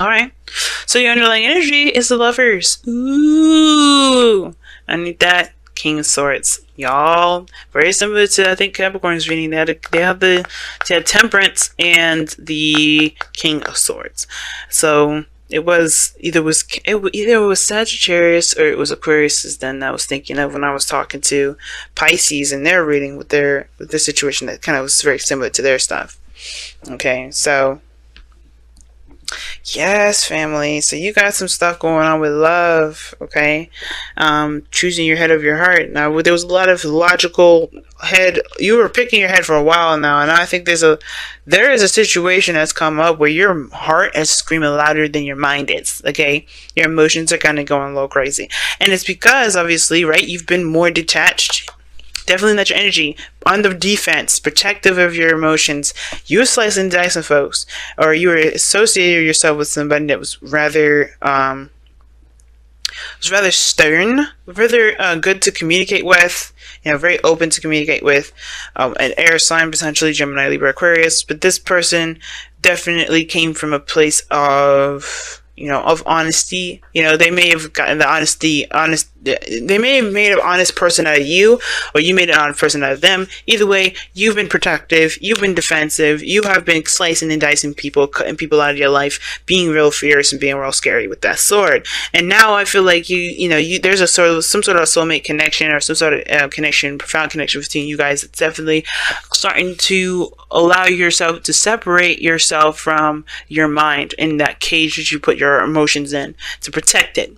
All right. So your underlying energy is the Lovers. Ooh. I need that. King of Swords. Y'all, very similar to, I think, Capricorn's reading. They have Temperance and the King of Swords. So it was either it was Sagittarius or it was Aquarius. Then I was thinking of when I was talking to Pisces and their reading with their situation that kind of was very similar to their stuff. Okay, so yes, family. So you got some stuff going on with love, okay? Choosing your head over your heart. Now, there was a lot of logical head. You were picking your head for a while now, and I think there is a situation that's come up where your heart is screaming louder than your mind is, okay? Your emotions are kind of going a little crazy. And it's because, obviously, right, you've been more detached. Definitely not your energy. On the defense, protective of your emotions. You were slicing and dicing folks. Or you were associating yourself with somebody that was rather stern, rather good to communicate with, very open to communicate with, an air sign, potentially Gemini, Libra, Aquarius. But this person definitely came from a place of of honesty. They may have gotten they may have made an honest person out of you, or you made an honest person out of them. Either way, you've been protective, you've been defensive, you have been slicing and dicing people, cutting people out of your life, being real fierce and being real scary with that sword. And now I feel like there's some sort of soulmate connection, or some sort of profound connection between you guys. It's definitely starting to allow yourself to separate yourself from your mind in that cage that you put your emotions in to protect it.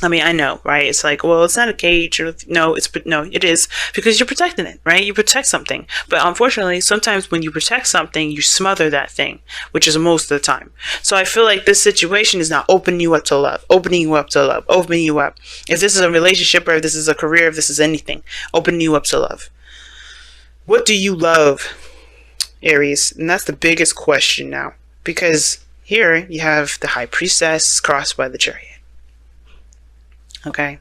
I mean, I know, right? It's like, well, it's not a cage. No, it is, because you're protecting it, right? You protect something. But unfortunately, sometimes when you protect something, you smother that thing, which is most of the time. So I feel like this situation is not opening you up to love, opening you up. If this is a relationship, or if this is a career, if this is anything, opening you up to love. What do you love, Aries? And that's the biggest question now, because here you have the High Priestess crossed by the Chariot. Okay.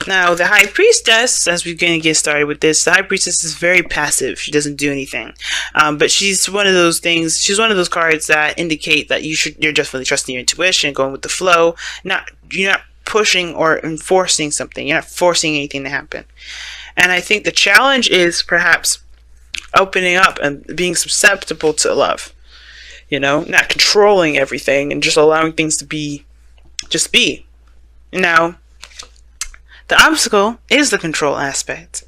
Now, the High Priestess, as we're going to get started with this, the High Priestess is very passive. She doesn't do anything. But she's one of those things, she's one of those cards that indicate that you're definitely trusting your intuition, going with the flow. You're not pushing or enforcing something. You're not forcing anything to happen. And I think the challenge is perhaps opening up and being susceptible to love. Not controlling everything and just allowing things to just be. Now, the obstacle is the control aspect.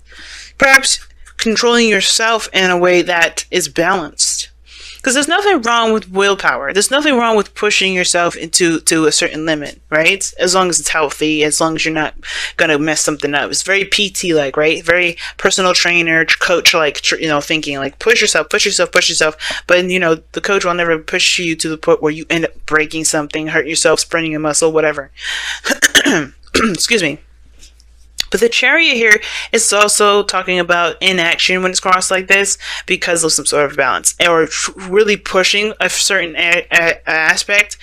Perhaps controlling yourself in a way that is balanced. Because there's nothing wrong with willpower. There's nothing wrong with pushing yourself into a certain limit, right? As long as it's healthy, as long as you're not going to mess something up. It's very PT-like, right? Very personal trainer, coach-like, thinking like push yourself. But, the coach will never push you to the point where you end up breaking something, hurt yourself, spraining a muscle, whatever. Excuse me. But the Chariot here is also talking about inaction when it's crossed like this, because of some sort of balance, or really pushing a certain aspect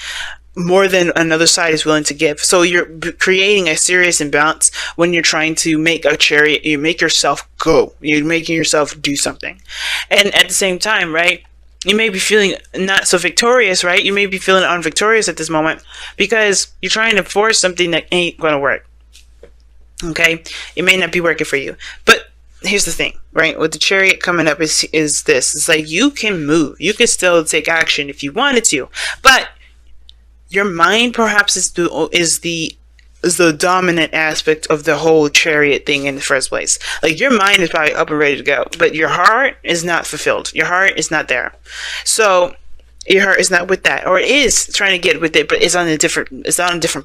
more than another side is willing to give. So you're creating a serious imbalance when you're trying to make a Chariot. You make yourself go. You're making yourself do something. And at the same time, right, you may be feeling not so victorious, right? You may be feeling unvictorious at this moment because you're trying to force something that ain't going to work. Okay, it may not be working for you, but here's the thing, right? With the Chariot coming up is this: it's like you can move, you can still take action if you wanted to, but your mind perhaps is the dominant aspect of the whole Chariot thing in the first place. Like, your mind is probably up and ready to go, but your heart is not fulfilled. Your heart is not there. So your heart is not with that, or it is trying to get with it, but it's on a different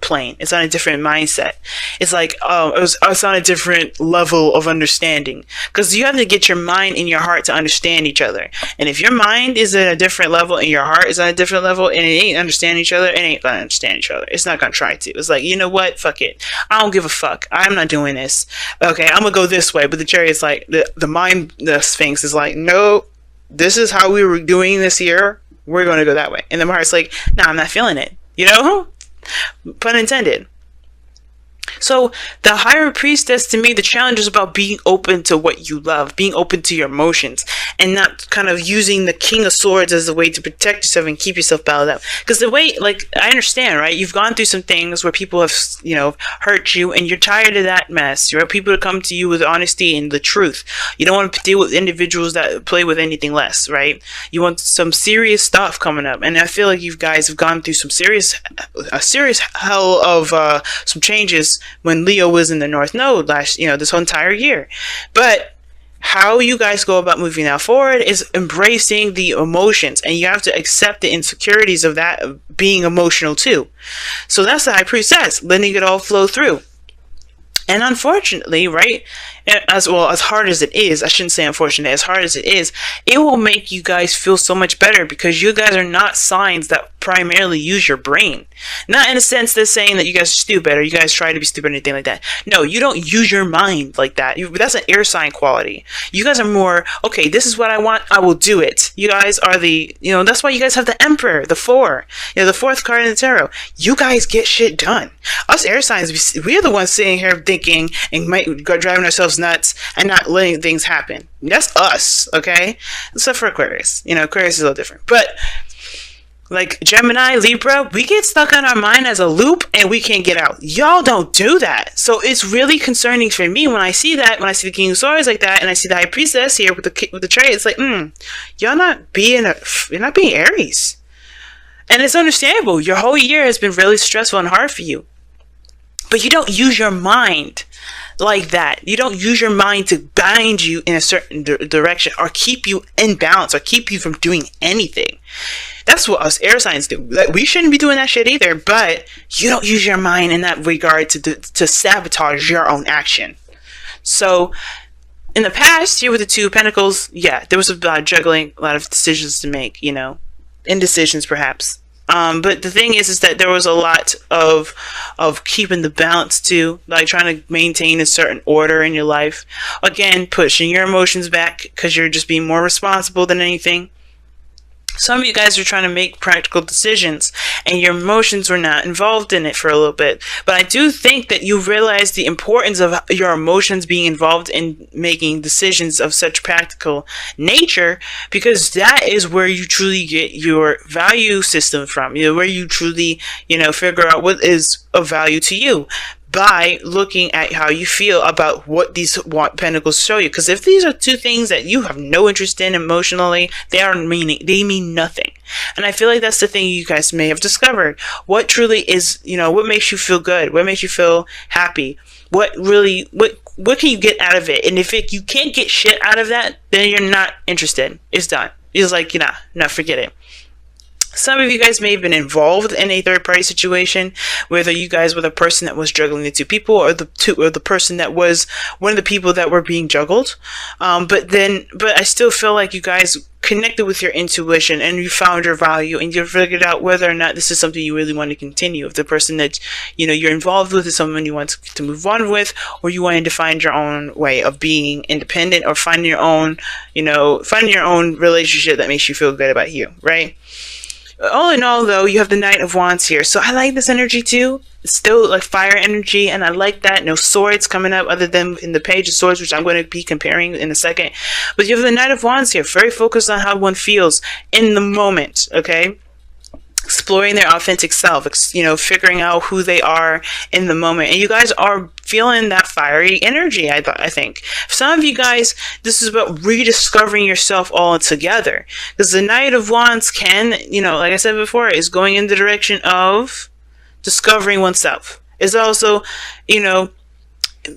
plane. It's on a different mindset. It's like, it's on a different level of understanding, because you have to get your mind and your heart to understand each other. And if your mind is at a different level and your heart is on a different level and it ain't understanding each other, it ain't gonna understand each other. It's not gonna try to. It's like, you know what? Fuck it. I don't give a fuck. I'm not doing this. Okay, I'm gonna go this way. But the Chariot's like, the Sphinx is like, no, this is how we were doing this here. We're going to go that way. And the heart's like, no, I'm not feeling it. Pun intended. So the higher priestess, to me, the challenge is about being open to what you love, being open to your emotions, and not kind of using the King of Swords as a way to protect yourself and keep yourself balled up. Because the way, like, I understand, right? You've gone through some things where people have, hurt you, and you're tired of that mess. You want people to come to you with honesty and the truth. You don't want to deal with individuals that play with anything less, right? You want some serious stuff coming up, and I feel like you guys have gone through a serious hell of some changes when Leo was in the North Node this whole entire year. But how you guys go about moving now forward is embracing the emotions, and you have to accept the insecurities of that being emotional too. So that's the High Priestess, letting it all flow through. And unfortunately, right, as hard as it is, I shouldn't say unfortunately, as hard as it will make you guys feel so much better, because you guys are not signs that primarily use your brain. Not in a sense that's saying that you guys are stupid or you guys try to be stupid or anything like that. No, you don't use your mind like that. That's an air sign quality. You guys are more, okay, this is what I want, I will do it. You guys are that's why you guys have the Emperor, the Four, the fourth card in the tarot. You guys get shit done. Us air signs, we are the ones sitting here thinking and might go driving ourselves nuts and not letting things happen. That's us, okay? Except for Aquarius. Aquarius is a little different. But like Gemini, Libra, we get stuck on our mind as a loop and we can't get out. Y'all don't do that. So it's really concerning for me when I see that, when I see the King of Swords like that, and I see the High Priestess here with the tray. It's like, you're not being Aries. And it's understandable. Your whole year has been really stressful and hard for you. But you don't use your mind like that. You don't use your mind to bind you in a certain direction or keep you in balance or keep you from doing anything. That's what us air signs do. We shouldn't be doing that shit either, but you don't use your mind in that regard to sabotage your own action. So in the past, here with the Two of Pentacles, yeah, there was a lot of juggling, a lot of decisions to make, indecisions perhaps. But the thing is that there was a lot of keeping the balance too, like trying to maintain a certain order in your life. Again, pushing your emotions back because you're just being more responsible than anything. Some of you guys are trying to make practical decisions and your emotions were not involved in it for a little bit. But I do think that you realize the importance of your emotions being involved in making decisions of such practical nature, because that is where you truly get your value system from. Where you truly, figure out what is of value to you, by looking at how you feel about what these pentacles show you. Because if these are two things that you have no interest in emotionally, they mean nothing. And I feel like that's the thing you guys may have discovered. What truly is, what makes you feel good? What makes you feel happy? What can you get out of it? And if you can't get shit out of that, then you're not interested. It's done. It's like, forget it. Some of you guys may have been involved in a third-party situation, whether you guys were the person that was juggling the two people, or the person that was one of the people that were being juggled. But I still feel like you guys connected with your intuition and you found your value and you figured out whether or not this is something you really want to continue. If the person that you're involved with is someone you want to move on with, or you wanted to find your own way of being independent, or finding your own relationship that makes you feel good about you, right? All in all, though, you have the Knight of Wands here. So I like this energy, too. It's still like fire energy, and I like that. No swords coming up other than in the Page of Swords, which I'm going to be comparing in a second. But you have the Knight of Wands here. Very focused on how one feels in the moment, okay? Exploring their authentic self, figuring out who they are in the moment. And you guys are feeling that fiery energy, I think. For some of you guys, this is about rediscovering yourself all together. Because the Knight of Wands can, like I said before, is going in the direction of discovering oneself. It's also,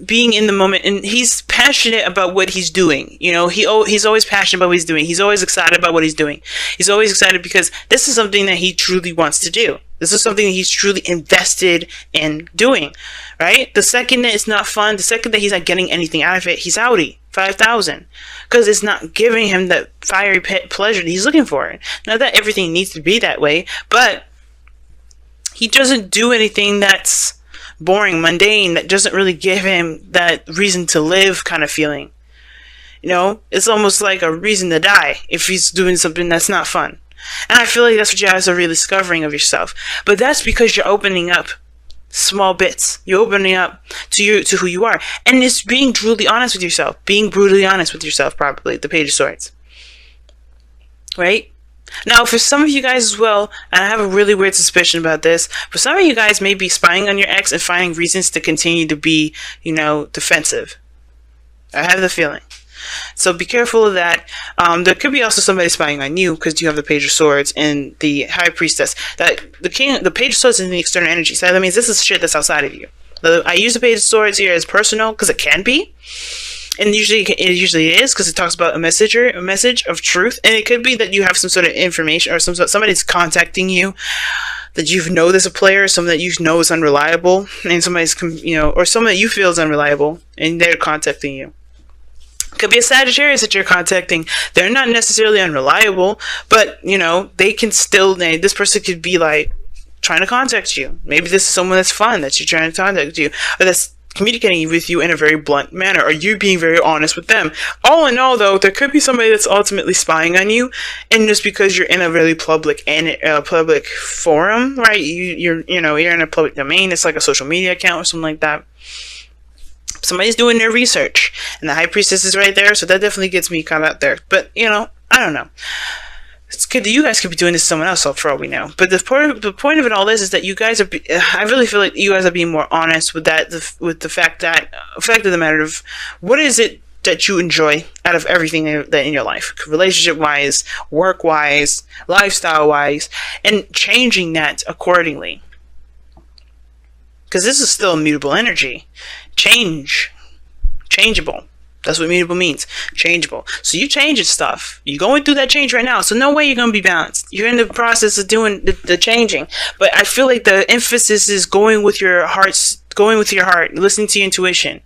being in the moment, and he's passionate about what he's doing. He's always passionate about what he's doing. He's always excited about what he's doing. He's always excited because this is something that he truly wants to do. This is something that he's truly invested in doing, right? The second that it's not fun, the second that he's not getting anything out of it, he's outie. 5,000, because it's not giving him that fiery pleasure that he's looking for. Not that everything needs to be that way, but he doesn't do anything that's boring, mundane, that doesn't really give him that reason to live kind of feeling. It's almost like a reason to die if he's doing something that's not fun. And I feel like that's what you guys are really discovering of yourself. But that's because you're opening up small bits. You're opening up to who you are, and it's being brutally honest with yourself. Being brutally honest with yourself, probably the Page of Swords, right? Now, for some of you guys as well, and I have a really weird suspicion about this, for some of you guys may be spying on your ex and finding reasons to continue to be, defensive. I have the feeling. So be careful of that. There could be also somebody spying on you because you have the Page of Swords and the High Priestess. That the Page of Swords is in the external energy. So that means this is shit that's outside of you. I use the Page of Swords here as personal because it can be. And it usually is because it talks about a message of truth, and it could be that you have some sort of information or somebody's contacting you that you know there's a player, someone that you know is unreliable, and somebody's or someone that you feel is unreliable, and they're contacting you. It could be a Sagittarius that you're contacting. They're not necessarily unreliable, but they can still. This person could be like trying to contact you. Maybe this is someone that's fun that you're trying to contact you, or that's communicating with you in a very blunt manner, or you being very honest with them. All in all, though, there could be somebody that's ultimately spying on you, and just because you're in a really public forum, right? You're in a public domain. It's like a social media account or something like that. Somebody's doing their research, and the High Priestess is right there, so that definitely gets me caught out there. But I don't know. It's good that you guys could be doing this to someone else, for all we know. But the point of it all is that you guys are. I really feel like you guys are being more honest with that. With the fact of the matter of what is it that you enjoy out of everything that in your life, relationship wise, work wise, lifestyle wise, and changing that accordingly. Because this is still immutable energy, changeable. That's what mutable means. Changeable. So you changing stuff. You're going through that change right now. So no way you're going to be balanced. You're in the process of doing the changing. But I feel like the emphasis is going with your heart, listening to your intuition.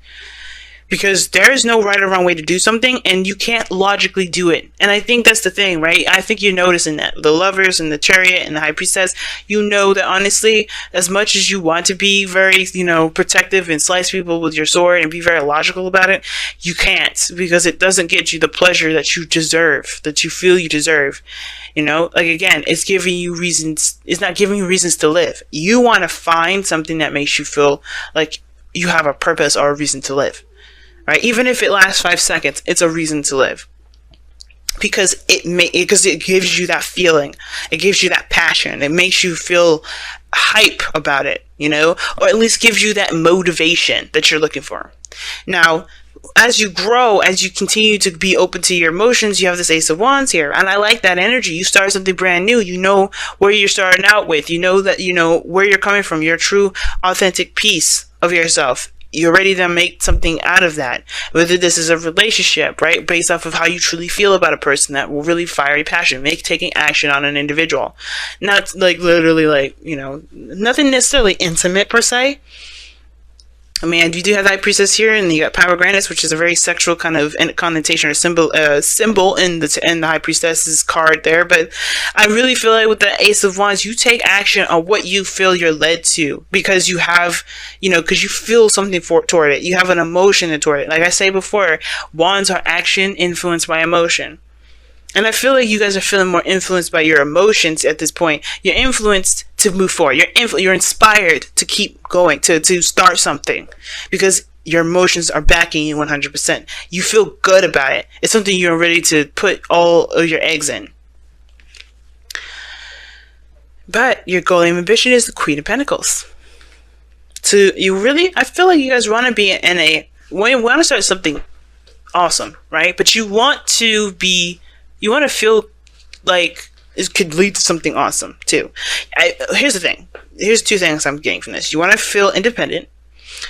Because there is no right or wrong way to do something, and you can't logically do it. And I think that's the thing, right? I think you're noticing that. The Lovers and the Chariot and the High Priestess, that honestly, as much as you want to be very, protective and slice people with your sword and be very logical about it, you can't, because it doesn't get you the pleasure that you deserve, that you feel you deserve. Again, it's giving you reasons. It's not giving you reasons to live. You want to find something that makes you feel like you have a purpose or a reason to live. Right? Even if it lasts 5 seconds, it's a reason to live. Because it gives you that feeling. It gives you that passion. It makes you feel hype about it, or at least gives you that motivation that you're looking for. Now, as you grow, as you continue to be open to your emotions, you have this Ace of Wands here. And I like that energy. You start something brand new. You know where you're starting out with. You know that, where you're coming from. Your true, authentic piece of yourself. You're ready to make something out of that. Whether this is a relationship, right? Based off of how you truly feel about a person, that will really fiery passion. Taking action on an individual. Not like literally nothing necessarily intimate per se. I mean, you do have the High Priestess here, and you got Pomegranate, which is a very sexual kind of connotation or symbol in the High Priestess's card there. But I really feel like with the Ace of Wands, you take action on what you feel you're led to, because you have, because you feel something toward it. You have an emotion toward it. Like I say before, wands are action influenced by emotion. And I feel like you guys are feeling more influenced by your emotions at this point. You're influenced to move forward. You're inspired to keep going, to start something, because your emotions are backing you 100%. You feel good about it. It's something you're ready to put all of your eggs in. But your goal and ambition is the Queen of Pentacles. So I feel like you guys want to be want to start something awesome, right? But you want to feel like it could lead to something awesome too. Here's the thing. Here's 2 things I'm getting from this. You want to feel independent,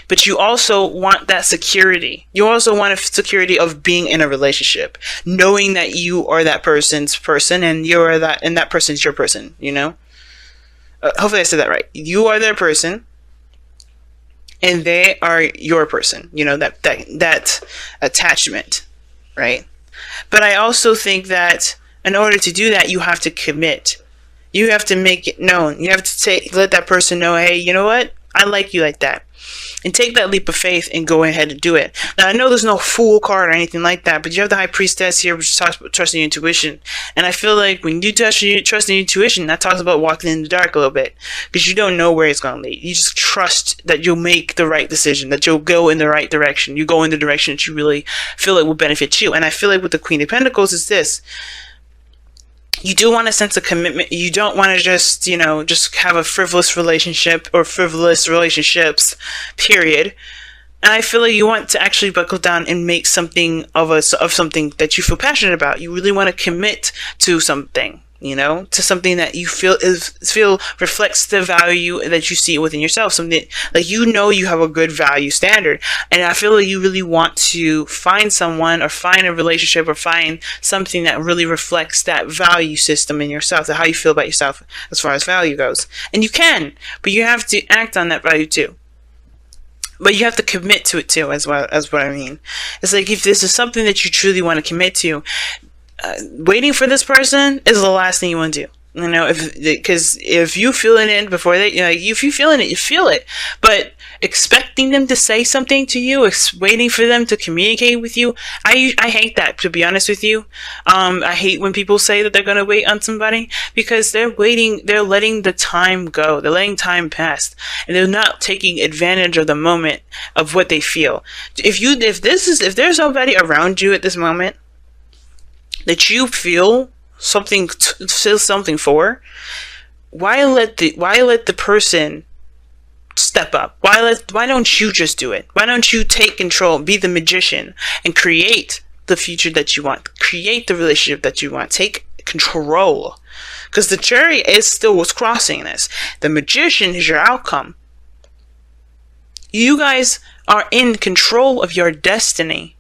but you also want that security. You also want a security of being in a relationship, knowing that you are that person's person, and that person's your person. Hopefully I said that right. You are their person, and they are your person. That attachment, right? But I also think that in order to do that, you have to commit. You have to make it known. You have to let that person know, hey, you know what? I like you like that. and take that leap of faith and go ahead and do it. Now, I know there's no fool card or anything like that, but you have the High Priestess here, which talks about trusting your intuition. And I feel like when you trust your intuition, that talks about walking in the dark a little bit, because you don't know where it's going to lead. You just trust that you'll make the right decision, that you'll go in the right direction. You go in the direction that you really feel it will benefit you. And I feel like with the Queen of Pentacles is this. You do want a sense of commitment. You don't want to just, just have a frivolous relationship or frivolous relationships, period. And I feel like you want to actually buckle down and make something of something that you feel passionate about. You really want to commit to something, to something that you feel reflects the value that you see within yourself. Something like, you have a good value standard. And I feel like you really want to find someone or find a relationship or find something that really reflects that value system in yourself, how you feel about yourself as far as value goes. And you can, but you have to act on that value too. But you have to commit to it too, as well as what I mean. It's like, if this is something that you truly want to commit to, waiting for this person is the last thing you want to do. Because if you feeling it before if you feeling it, you feel it. But expecting them to say something to you, waiting for them to communicate with you, I hate that, to be honest with you. I hate when people say that they're going to wait on somebody, because they're letting the time go. They're letting time pass, and they're not taking advantage of the moment of what they feel. If there's somebody around you at this moment that you feel something for, why let the person step up? Why don't you just do it? Why don't you take control, be the magician, and create the future that you want, create the relationship that you want, take control? Because the jury is still what's crossing this. The magician is your outcome. You guys are in control of your destiny.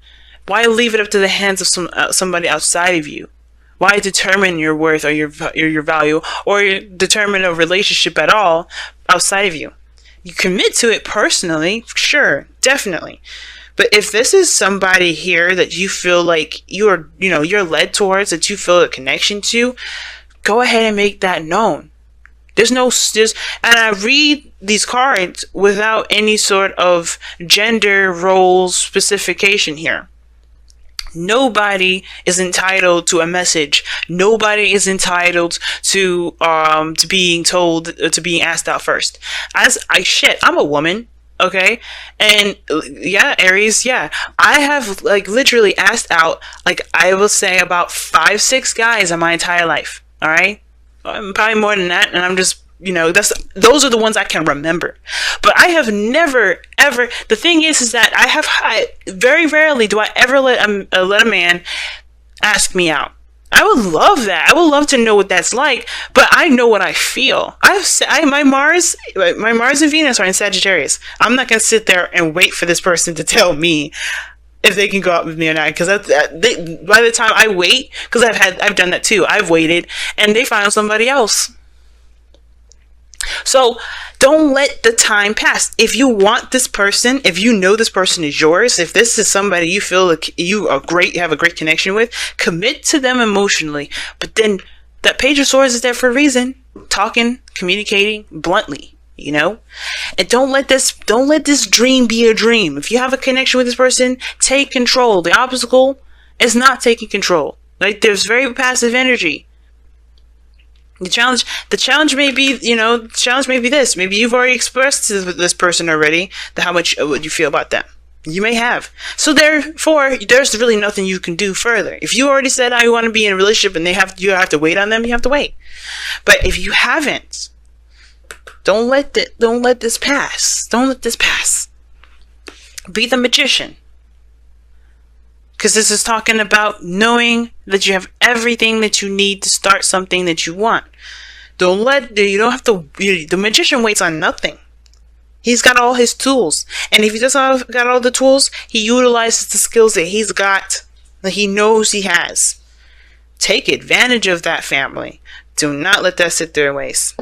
Why leave it up to the hands of somebody outside of you? Why determine your worth or your value, or determine a relationship at all outside of you? You commit to it personally, sure, definitely. But if this is somebody here that you feel like you're led towards, that you feel a connection to, go ahead and make that known. And I read these cards without any sort of gender roles specification here. Nobody is entitled to a message. Nobody is entitled to being told, to being asked out first. I'm a woman, okay? And yeah, Aries, yeah. I have literally asked out, I will say about 5-6 guys in my entire life. All right? Probably more than that, and I'm just those are the ones I can remember. But I have never, ever, the thing is that I very rarely do I ever let a man ask me out. I would love that. I would love to know what that's like, but I know what I feel. My Mars and Venus are in Sagittarius. I'm not going to sit there and wait for this person to tell me if they can go out with me or not, because by the time I wait, because I've done that too. I've waited and they found somebody else. So don't let the time pass. If you want this person, if you know this person is yours, if this is somebody you feel like you have a great connection with, commit to them emotionally. But then that Page of Swords is there for a reason. Talking, communicating bluntly, and don't let this dream be a dream. If you have a connection with this person, take control. The obstacle is not taking control. There's very passive energy. The challenge may be, this. Maybe you've already expressed to this person already how much what you feel about them. You may have. So therefore, there's really nothing you can do further. If you already said I want to be in a relationship and you have to wait on them, you have to wait. But if you haven't, don't let this pass. Don't let this pass. Be the magician. Because this is talking about knowing that you have everything that you need to start something that you want. The magician waits on nothing. He's got all his tools. And if he doesn't got all the tools, he utilizes the skills that he's got, that he knows he has. Take advantage of that, family. Do not let that sit there and waste.